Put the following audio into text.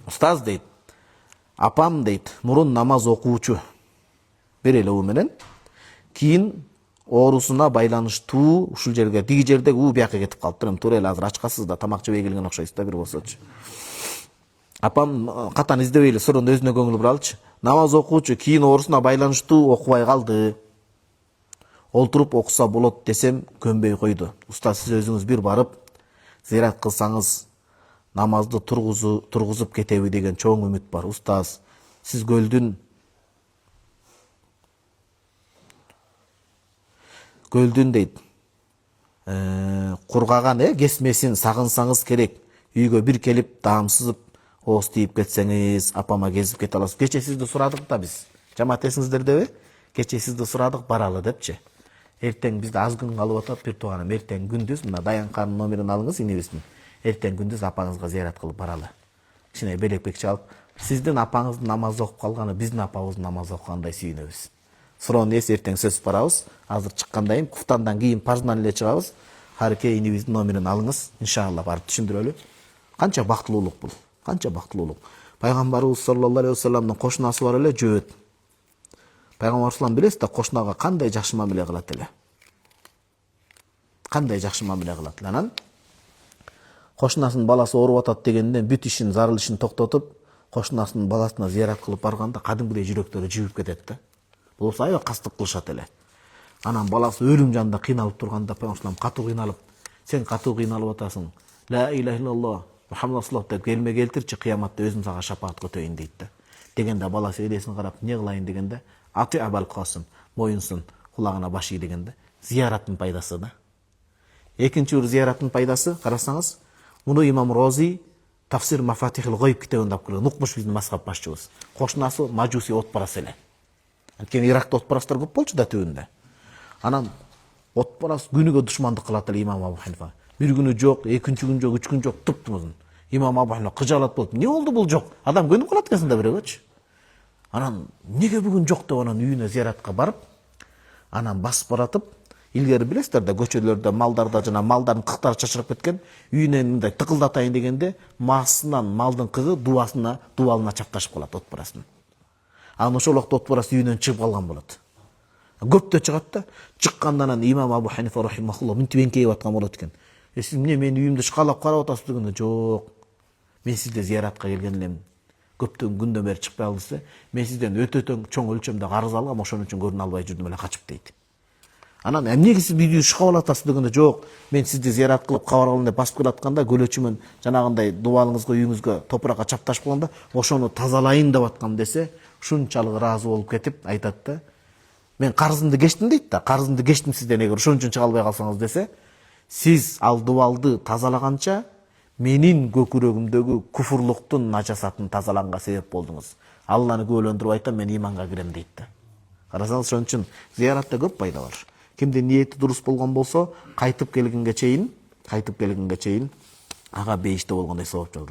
Устаз дейт, апам дейт, мурун намаз окуучу бир эле у менен, кийин оорусуна байланыштуу ушул жерге, тиги жерде у бияка кетип калыптыр. Туура эле азыр ачкасыз да, тамак жебей келген окшойсуз да бир болсочу. Апам катан издебей эле сурун өзүнө көңүл бура алчы. Намаз окуучу кийин оорусуна байланыштуу окубай калды. Олтуруп окуса болот десем көнбөй койду. Устаз, сиз өзүңүз бир барып зыярат кылсаңыз намазды тургузуп кетеби деген чоң үмүт бар. Устаз, сиз гөлдүн дейт, кургаган кесмесин сагынсаңыз керек. Үйгө бир келип даамсызып ооз тийип кетсеңиз, апама кезип кете аласыз. Кече сизди сурадык да биз. Жамаат эсиңиздердеби? Кече сизди сурадык, баралы депчи. Эртең бизде аз күн калып атат, бир тууганым. Эртең күндүз мына Даянканын номерин алыңыз, инебиздин. Эртең күндүз апаңызга зыярат кылып баралы. Кичине белекпек чалып, сиздин апаңыздын намаз окуп калганы биздин апабыздын намаз окугандай сүйүнөбүз. Суроонун ээси эртең сөз барабыз. Азыр чыккандан кийин, куфтандан кийин парзынан эле чыгабыз. Хареке инибиздин номерин алыңыз, иншалла барып түшүндүрөлү. Канча бактылуулук бул. Канча бактылуулук. Пайгамбарыбыз саллаллаху алейхи вассаламдын кошунасы бар эле, жөөт. Пайгамбар салам билесиз да, кошунага кандай жакшы мамиле кылат эле. Кандай жакшы мамиле кылат эле. Анан кошунасынын баласы ооруп атат дегенден бүт ишин, зарыл ишин токтотуп, кошунасынын баласына зыярат кылып барганда кадимгидей жүрөктөрү жибип кетет да. Болсо аябай кастык кылышат эле. Анан баласы өлүм жанында кыйналып турганда Пайгамбар катуу кыйналып, сен катуу кыйналып атасың. Ла иляха иллаллах, Мухаммад саллаллаху деп келме келтирчи, кыяматта өзүм сага шапаат көтөйүн дейт да. Дегенде баласы элесин карап, не кылайын дегенде, ати Абал Касым, моюнсун, кулагына баш ий дегенде, зыяраттын пайдасы да. Экинчи бир зыяраттын пайдасы, карасаңыз, муну имам Рози Тафсир Мафатихил Гойб китебинде алып келген. Укмуш биздин мазхаб башчыбыз. Кошунасы мажуси отпарас эле. Анткени Иракта отпарастар көп болчу да түбүндө. Анан отпарас күнүгө душмандык кылат эле имам Абу Ханифа. Бир күнү жок, экинчи күн жок, 3 күн жок, туптумузун. Имам Абу Ханифа кыжалат болуп, "Не болду бул жок? Адам көнүп калат экенсиң да бирөөгөчү." Анан неге бүгүн жок деп анан үйүнө зыяратка барып, анан басып баратып, илгери билесиздер да, көчөлөрдө малдарда жана малдардын кыктары чачырап кеткен, үйүнөн мындай тыкылдатайын дегенде, маасынан малдын кыгы дубалына чапташып калат отпарастын. Анан ошол убакта отпарас үйүнөн чыгып калган болот. Көптө чыгат да, чыккандан анан имам Абу Ханифа рахимахуллах мынтип эңкейип аткан болот экен. Сиз эмне менин үйүмдү шкалап карап атасыз дегенде, жок. Мен сизди зыяратка келген элем. Көптөн күндөн бери чыкпай алдыңыз. Мен сизден өтө чоң өлчөмдө карыз алгам, ошон үчүн көрүнө албай жүрдүм эле, качып дейт. Анан эмнеге сиз үйдү шкалап атасыз дегенде, жок. Мен сизди зыярат кылып кабар алган деп басып келатканда, көлөчүмөн жанагындай дубалыңызга үйүңүзгө топуракка чапташып калганда, ошону тазалайын деп аткам десе, ушунчалык ыраазы болуп кетип айтат да, мен карызымды кечтим дейт да, карызымды кечтим сизден, эгер ошон үчүн чыга албай калсаңыз десе, сиз ал дубалды тазалаганча менин көкүрөгүмдөгү куфурлуктун начасатын тазаланга себеп болдуңуз. Алланы күбөлөндүрүп айтам, мен иманга кирем дейт да. Карасаңыз, ошон үчүн зыяратта көп пайда бар. Кимдин ниети дурус болгон болсо, кайтып келгенге чейин ага бейиште болгондой сабап жолдор.